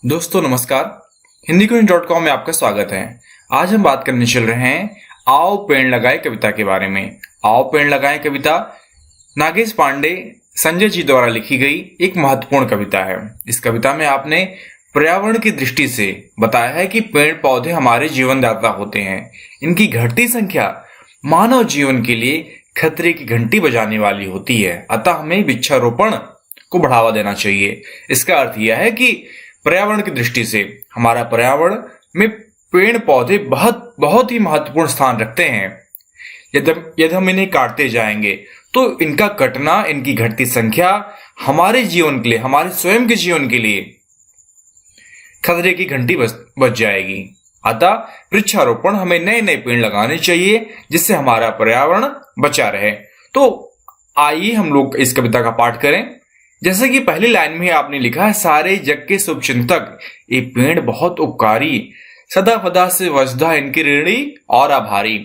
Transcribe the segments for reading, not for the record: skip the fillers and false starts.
दोस्तों नमस्कार, हिंदीक्विज़.com में आपका स्वागत है। आज हम बात करने चल रहे हैं आओ पेड़ लगाए कविता के बारे में। आओ पेड़ लगाए कविता नागेश पांडे, संजय जी द्वारा लिखी गई एक महत्वपूर्ण कविता है। इस कविता में आपने पर्यावरण की दृष्टि से बताया है कि पेड़ पौधे हमारे जीवनदाता होते हैं। इनकी घटती संख्या मानव जीवन के लिए खतरे की घंटी बजाने वाली होती है, अतः हमें वृक्षारोपण को बढ़ावा देना चाहिए। इसका अर्थ यह है कि पर्यावरण की दृष्टि से हमारा पर्यावरण में पेड़ पौधे बहुत ही महत्वपूर्ण स्थान रखते हैं। यदि हम इन्हें काटते जाएंगे तो इनका कटना, इनकी घटती संख्या हमारे जीवन के लिए, हमारे स्वयं के जीवन के लिए खतरे की घंटी बज जाएगी। अतः वृक्षारोपण, हमें नए नए पेड़ लगाने चाहिए जिससे हमारा पर्यावरण बचा रहे। तो आइए हम लोग इस कविता का पाठ करें। जैसे कि पहली लाइन में आपने लिखा है, सारे जग के शुभचिंतक ये पेड़ बहुत उपकारी, सदा फदा से वसुधा इनकी ऋणी और आभारी।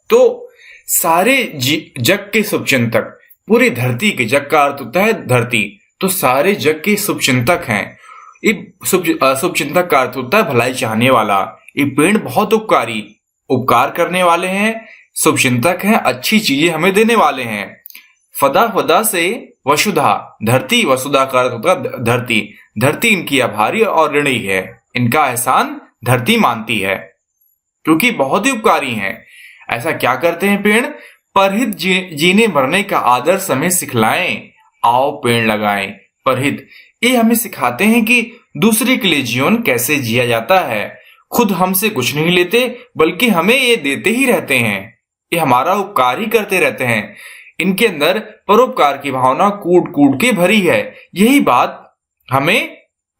तो सारे जग के शुभचिंतक, पूरी धरती के, जग का अर्थ होता है धरती, तो सारे जग के शुभचिंतक हैं। ये शुभचिंतक का अर्थ होता है भलाई चाहने वाला। ये पेड़ बहुत उपकारी, उपकार करने वाले हैं, शुभचिंतक हैं, अच्छी चीजें हमें देने वाले हैं। फदा से वसुधा, धरती, वसुधा का अर्थ होता है धरती, धरती इनकी आभारी और ऋणी है। इनका एहसान धरती मानती है क्योंकि बहुत ही उपकारी हैं। ऐसा क्या करते हैं पेड़? परहित जीने मरने का आदर्श हमें सिखलाएं, आओ पेड़ लगाएं। परहित, ये हमें सिखाते हैं कि दूसरे के लिए जीवन कैसे जिया जाता है। खुद हमसे कुछ नहीं लेते बल्कि हमें ये देते ही रहते हैं। ये हमारा उपकार ही करते रहते हैं। इनके अंदर परोपकार की भावना कूट कूट के भरी है। यही बात हमें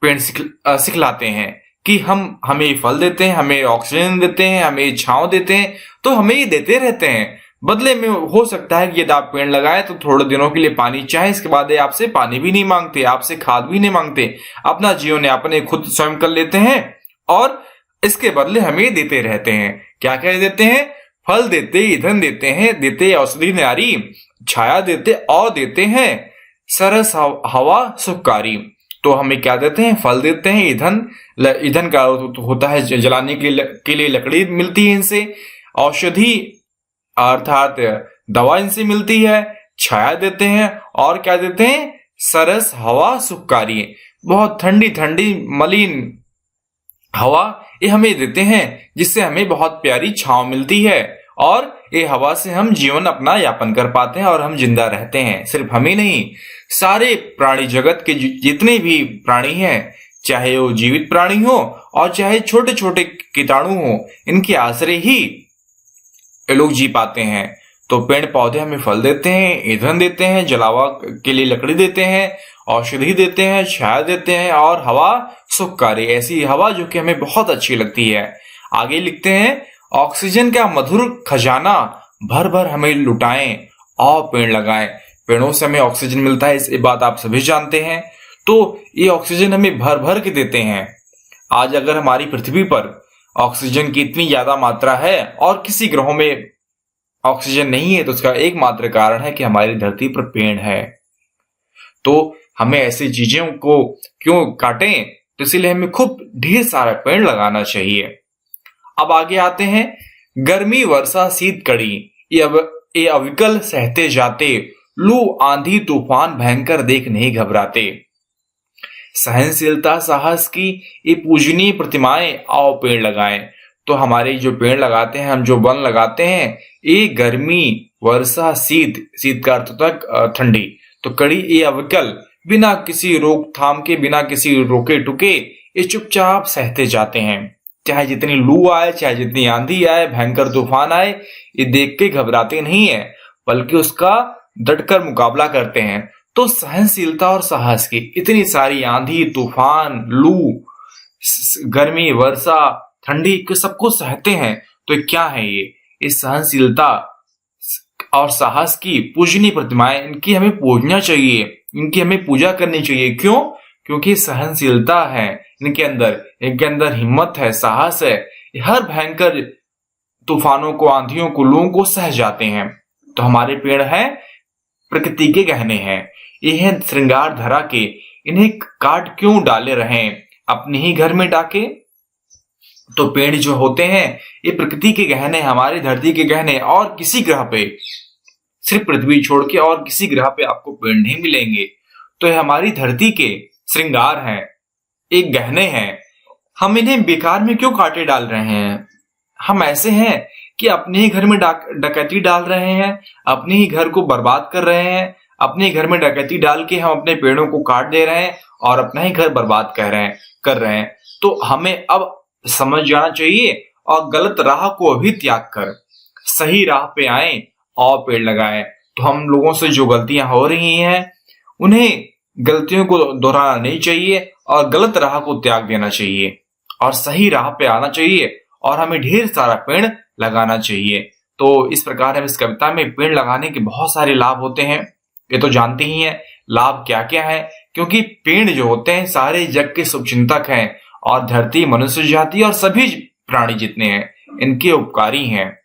पेड़ सिखलाते हैं कि हमें फल देते हैं, हमें ऑक्सीजन देते हैं, हमें छांव देते हैं, तो हमें ये देते रहते हैं। बदले में हो सकता है कि यदि आप पेड़ लगाए तो थोड़े दिनों के लिए पानी चाहे, इसके बाद आपसे पानी भी नहीं मांगते, आपसे खाद भी नहीं मांगते, अपना जीवन यापन खुद स्वयं कर लेते हैं और इसके बदले हमें देते रहते हैं। क्या क्या देते हैं? फल देते, ईंधन देते हैं, देते औषधि नारी, छाया देते और देते हैं सरस हवा सुखकारी। तो हमें क्या देते हैं? फल देते हैं, ईंधन का होता है जलाने के लिए लकड़ी मिलती है इनसे, औषधि अर्थात दवा इनसे मिलती है, छाया देते हैं और क्या देते हैं? सरस हवा सुखकारी, बहुत ठंडी ठंडी मलिन हवा ये हमें देते हैं जिससे हमें बहुत प्यारी छांव मिलती है और ये हवा से हम जीवन अपना यापन कर पाते हैं और हम जिंदा रहते हैं। सिर्फ हम ही नहीं, सारे प्राणी जगत के जितने भी प्राणी हैं, चाहे वो जीवित प्राणी हो और चाहे छोटे छोटे कीटाणु हो, इनके आश्रय ही ये लोग जी पाते हैं। तो पेड़ पौधे हमें फल देते हैं, ईंधन देते हैं, जलावा के लिए लकड़ी देते हैं, औषधि देते हैं, छाया देते हैं और हवा सुखकारी, ऐसी हवा जो कि हमें बहुत अच्छी लगती है। आगे लिखते हैं, ऑक्सीजन का मधुर खजाना भर भर हमें लुटाएं, आओ पेड़ लगाएं। पेड़ों से हमें ऑक्सीजन मिलता है, इस बात आप सभी जानते हैं। तो ये ऑक्सीजन हमें भर भर के देते हैं। आज अगर हमारी पृथ्वी पर ऑक्सीजन की इतनी ज्यादा मात्रा है और किसी ग्रहों में ऑक्सीजन नहीं है, तो उसका एकमात्र कारण है कि हमारी धरती पर पेड़ है। तो हमें ऐसी चीजों को क्यों काटें? तो इसीलिए हमें खूब ढेर सारा पेड़ लगाना चाहिए। अब आगे आते हैं, गर्मी वर्षा शीत कड़ी ये अविकल सहते जाते, लू आंधी तूफान भयंकर देख नहीं घबराते। सहनशीलता साहस की ये पूजनीय प्रतिमाएं, आओ पेड़ लगाएं। तो हमारे जो पेड़ लगाते हैं, हम जो वन लगाते हैं, ये गर्मी वर्षा शीत का अर्थ होता है ठंडी, तो कड़ी ये अविकल, बिना किसी रोकथाम के, बिना किसी रोके टुके ये चुपचाप सहते जाते हैं। चाहे जितनी लू आए, चाहे जितनी आंधी आए, भयंकर तूफान आए, ये देख के घबराते नहीं है बल्कि उसका डटकर मुकाबला करते हैं। तो सहनशीलता और साहस की इतनी सारी आंधी तूफान, लू, गर्मी, वर्षा, ठंडी के सबको सहते हैं। तो क्या है ये सहनशीलता और साहस की पूजनीय प्रतिमाएं, इनकी हमें पूजना चाहिए, इनकी हमें पूजा करनी चाहिए। क्यों? क्योंकि सहनशीलता है इनके अंदर हिम्मत है, साहस है। हर भयंकर तूफानों को, आंधियों को, लूओं को सह जाते हैं। तो हमारे पेड़ हैं प्रकृति के गहने हैं, ये हैं श्रृंगार धरा के, इन्हें काट क्यों डाले रहें अपने ही घर में डाके। तो पेड़ जो होते हैं ये प्रकृति के गहने, हमारी धरती के गहने, और किसी ग्रह पे, सिर्फ पृथ्वी छोड़ के और किसी ग्रह पे आपको पेड़ नहीं मिलेंगे। तो ये हमारी धरती के श्रृंगार हैं, एक गहने हैं। हम इन्हें बेकार में क्यों काटे डाल रहे हैं? हम ऐसे हैं कि अपने ही घर में डकैती डाल रहे हैं, अपने ही घर को बर्बाद कर रहे हैं, अपने ही घर में डकैती डाल के हम अपने पेड़ों को काट दे रहे हैं और अपना ही घर बर्बाद कर रहे हैं। तो हमें अब समझ जाना चाहिए और गलत राह को अभी त्याग कर सही राह पे आए और पेड़ लगाएं। तो हम लोगों से जो गलतियां हो रही हैं उन्हें गलतियों को दोहराना नहीं चाहिए और गलत राह को त्याग देना चाहिए और सही राह पे आना चाहिए और हमें ढेर सारा पेड़ लगाना चाहिए। तो इस प्रकार हम इस कविता में पेड़ लगाने के बहुत सारे लाभ होते हैं, ये तो जानते ही हैं लाभ क्या क्या है, क्योंकि पेड़ जो होते हैं सारे जग के शुभचिंतक हैं और धरती, मनुष्य जाति और सभी प्राणी जितने हैं इनके उपकारी हैं,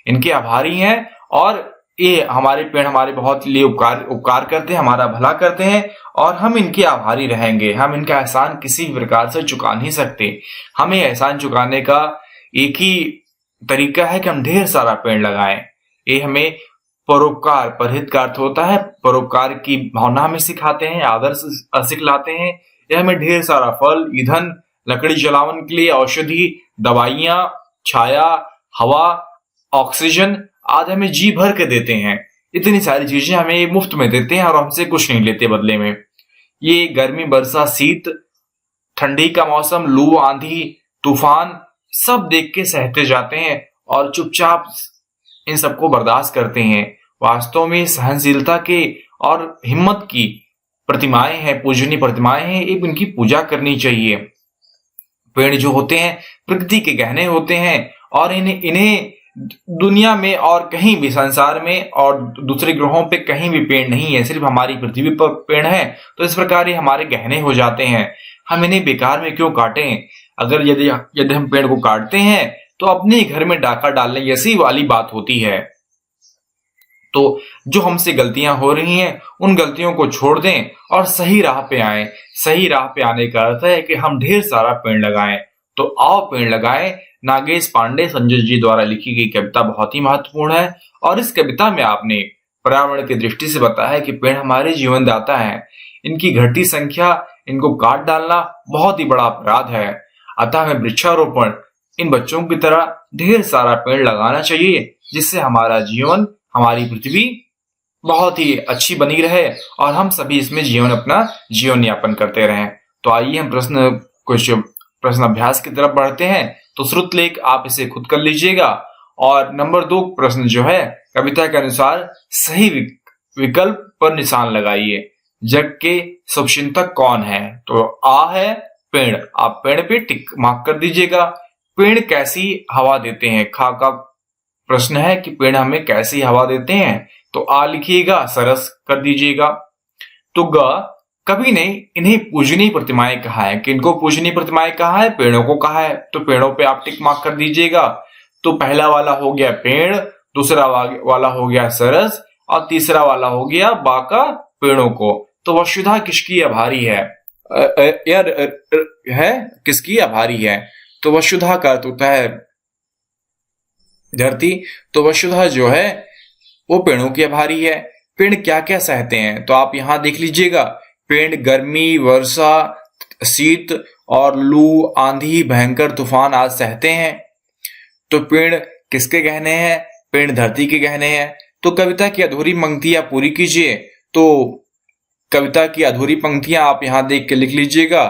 इनके आभारी हैं। और ये हमारे पेड़ हमारे बहुत लिए उपकार करते हैं, हमारा भला करते हैं और हम इनके आभारी रहेंगे। हम इनका एहसान किसी भी प्रकार से चुका नहीं सकते। हमें एहसान चुकाने का एक ही तरीका है कि हम ढेर सारा पेड़ लगाएं। ये हमें परोपकार, परहित का अर्थ होता है परोपकार की भावना हमें सिखाते हैं, आदर्श सिखलाते हैं। ये हमें ढेर सारा फल, ईंधन, लकड़ी जलावन के लिए औषधि, दवाइयां, छाया, हवा, ऑक्सीजन आदि हमें जी भर के देते हैं। इतनी सारी चीजें हमें मुफ्त में देते हैं और हमसे कुछ नहीं लेते बदले में। ये गर्मी, वर्षा, शीत, ठंडी का मौसम, लू, आंधी, तूफान सब देख के सहते जाते हैं और चुपचाप इन सबको बर्दाश्त करते हैं। वास्तव में सहनशीलता के और हिम्मत की प्रतिमाएं हैं, पूजनीय प्रतिमाएं हैं, एक इनकी पूजा करनी चाहिए। पेड़ जो होते हैं प्रकृति के गहने होते हैं और इन्हें दुनिया में और कहीं भी संसार में और दूसरे ग्रहों पे कहीं भी पेड़ नहीं है, सिर्फ हमारी पृथ्वी पर पेड़ है। तो इस प्रकार ये हमारे गहने हो जाते हैं। हम इन्हें बेकार में क्यों काटें? अगर यदि हम पेड़ को काटते हैं तो अपने ही घर में डाका डालने जैसी वाली बात होती है। तो जो हमसे गलतियां हो रही हैं उन गलतियों को छोड़ दें और सही राह पे आएं। सही राह पे आने का अर्थ है कि हम ढेर सारा पेड़ लगाएं। तो आओ पेड़ लगाएं। नागेश पांडे संजय जी द्वारा लिखी गई कविता बहुत ही महत्वपूर्ण है और इस कविता में आपने पर्यावरण की दृष्टि से बताया है कि पेड़ हमारे जीवन दाता है। इनकी घटती संख्या, इनको काट डालना बहुत ही बड़ा अपराध है। अतः हमें वृक्षारोपण इन बच्चों की तरह ढेर सारा पेड़ लगाना चाहिए, जिससे हमारा जीवन, हमारी पृथ्वी बहुत ही अच्छी बनी रहे और हम सभी इसमें अपना जीवन यापन करते रहें। तो आइए हम कुछ प्रश्न अभ्यास की तरफ बढ़ते हैं। तो श्रुत लेख आप इसे खुद कर लीजिएगा और नंबर 2 प्रश्न जो है कविता के अनुसार सही विकल्प पर निशान लगाइए। जग के शुभचिंतक कौन है? तो आ है पेड़, आप पेड़ पे टिक मार्क कर दीजिएगा। पेड़ कैसी हवा देते हैं? खा का प्रश्न है कि पेड़ हमें कैसी हवा देते हैं, तो आ लिखिएगा, सरस कर दीजिएगा। तो ग कभी नहीं इन्हें पूजनीय प्रतिमाएं कहा है। किनको पूजनीय प्रतिमाएं कहा है? पेड़ों को कहा है। तो पेड़ों पे आप टिक मार्क कर दीजिएगा। तो पहला वाला हो गया पेड़, दूसरा वाला हो गया सरस और तीसरा वाला हो गया बाका पेड़ों को। तो वसुधा किसकी आभारी है? यार है किसकी आभारी है? तो वसुधा का अर्थ होता है धरती। तो वसुधा जो है वो पेड़ों की आभारी है। पेड़ क्या क्या सहते हैं? तो आप यहां देख लीजिएगा। पेड़ गर्मी, वर्षा, शीत और लू, आंधी, भयंकर तूफान आदि सहते हैं। तो पेड़ किसके गहने हैं? पेड़ धरती के गहने हैं। तो कविता की अधूरी पंक्तियां पूरी कीजिए। तो कविता की अधूरी पंक्तियां आप यहां देख के लिख लीजिएगा।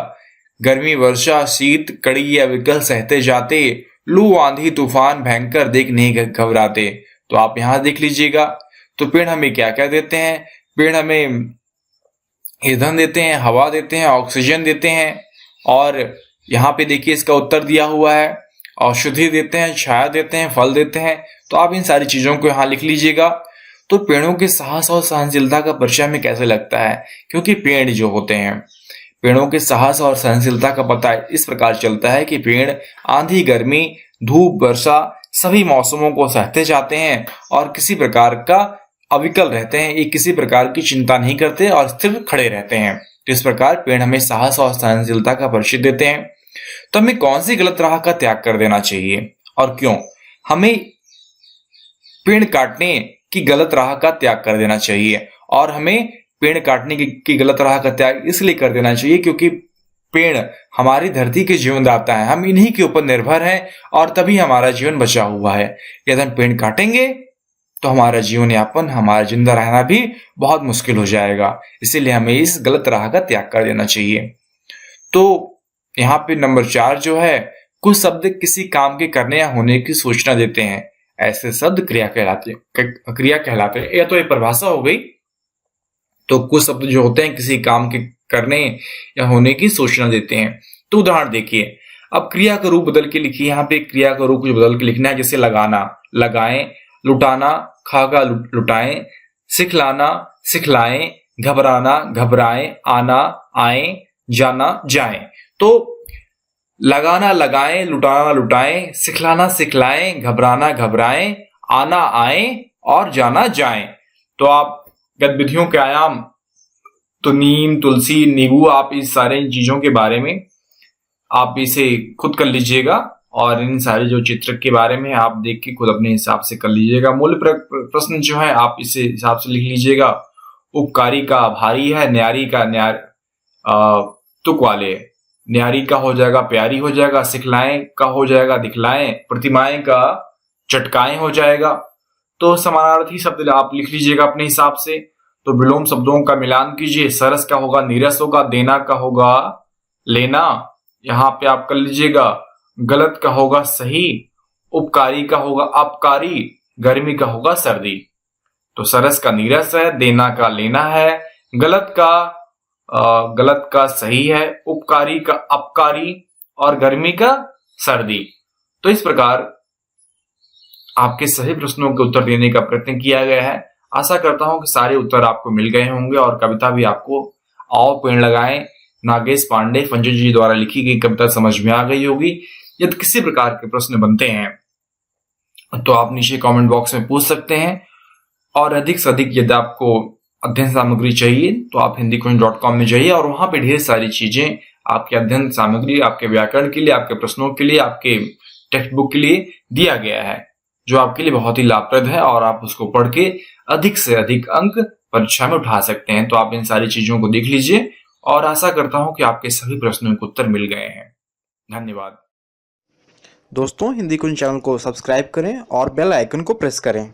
गर्मी, वर्षा, शीत, कड़ी या विकल सहते जाते, लू, आंधी, तूफान भयंकर देख नहीं घबराते। तो आप यहां देख लीजिएगा। तो पेड़ हमें क्या क्या देते हैं? पेड़ हमें ईंधन देते हैं, हवा देते हैं, ऑक्सीजन देते हैं और यहाँ पे देखिए इसका उत्तर दिया हुआ है। औषधि देते हैं, छाया देते हैं, फल देते हैं। तो आप इन सारी चीजों को यहाँ लिख लीजिएगा। तो पेड़ों के साहस और सहनशीलता का परिचय हमें कैसे लगता है? क्योंकि पेड़ जो होते हैं, पेड़ों के साहस और सहनशीलता का पता इस प्रकार चलता है कि पेड़ आंधी, गर्मी, धूप, वर्षा सभी मौसमों को सहते जाते हैं और किसी प्रकार का अविकल रहते हैं, ये किसी प्रकार की चिंता नहीं करते और स्थिर खड़े रहते हैं। तो इस प्रकार पेड़ हमें साहस और सहनशीलता का परिचय देते हैं। तो हमें कौन सी गलत राह का त्याग कर देना चाहिए और क्यों? हमें पेड़ काटने की गलत राह का त्याग कर देना चाहिए और हमें पेड़ काटने की गलत राह का त्याग इसलिए कर देना चाहिए क्योंकि पेड़ हमारी धरती के जीवनदाता है, हम इन्हीं के ऊपर निर्भर हैं और तभी हमारा जीवन बचा हुआ है। यदि हम पेड़ काटेंगे तो हमारा जीवन यापन, हमारा जिंदा रहना भी बहुत मुश्किल हो जाएगा। इसीलिए हमें इस गलत राह का त्याग कर देना चाहिए। तो यहाँ पे नंबर 4 जो है, कुछ शब्द किसी काम के करने या होने की सूचना देते हैं, ऐसे शब्द क्रिया कहलाते हैं। या तो ये परिभाषा हो गई। तो कुछ शब्द जो होते हैं किसी काम के करने या होने की सूचना देते हैं। तो उदाहरण देखिए, अब क्रिया का रूप बदल के लिखिए। यहाँ पे क्रिया का रूप बदल के लिखना है, जैसे लगाना, लगाएं, लुटाना, खागा, लुटाएं, सिखलाना, सिखलाएं, घबराना, घबराएं, आना, आए, जाना, जाएं। तो लगाना लगाएं, लुटाना लुटाएं, सिखलाना सिखलाएं, घबराना घबराएं, आना आए और जाना जाएं। तो आप गतिविधियों के आयाम, तो नीम, तुलसी, नींबू, आप इस सारे चीजों के बारे में आप इसे खुद कर लीजिएगा और इन सारे जो चित्र के बारे में आप देख के खुद अपने हिसाब से कर लीजिएगा। मूल प्रश्न जो है आप इसे हिसाब से लिख लीजिएगा। उपकारी का भारी है, न्यारी का न्यार तुक वाले, न्यारी का हो जाएगा प्यारी हो जाएगा, सिखलाएं का हो जाएगा दिखलाएं, प्रतिमाएं का चटकाएं हो जाएगा। तो समानार्थी शब्द आप लिख लीजिएगा अपने हिसाब से। तो विलोम शब्दों का मिलान कीजिए। सरस का होगा नीरस होगा, देना का होगा लेना, यहाँ पे आप कर लीजिएगा। गलत का होगा सही, उपकारी का होगा अपकारी, गर्मी का होगा सर्दी। तो सरस का नीरस है, देना का लेना है, गलत का सही है, उपकारी का अपकारी और गर्मी का सर्दी। तो इस प्रकार आपके सभी प्रश्नों के उत्तर देने का प्रयत्न किया गया है। आशा करता हूं कि सारे उत्तर आपको मिल गए होंगे और कविता भी आपको आओ पेड़ लगाएं नागेश पांडे फंजू जी द्वारा लिखी गई कविता समझ में आ गई होगी। यदि किसी प्रकार के प्रश्न बनते हैं तो आप नीचे कमेंट बॉक्स में पूछ सकते हैं और अधिक से अधिक यदि आपको अध्ययन सामग्री चाहिए तो आप hindiquestion.com में जाइए और वहां पे ढेर सारी चीजें आपके अध्ययन सामग्री, आपके व्याकरण के लिए, आपके प्रश्नों के लिए, आपके टेक्स्ट बुक के लिए दिया गया है, जो आपके लिए बहुत ही लाभप्रद है और आप उसको पढ़ के अधिक से अधिक अंक परीक्षा में उठा सकते हैं। तो आप इन सारी चीजों को देख लीजिए और आशा करता हूं कि आपके सभी प्रश्नों के उत्तर मिल गए हैं। धन्यवाद। दोस्तों, हिंदी क्वेश्चन चैनल को सब्सक्राइब करें और बेल आइकन को प्रेस करें।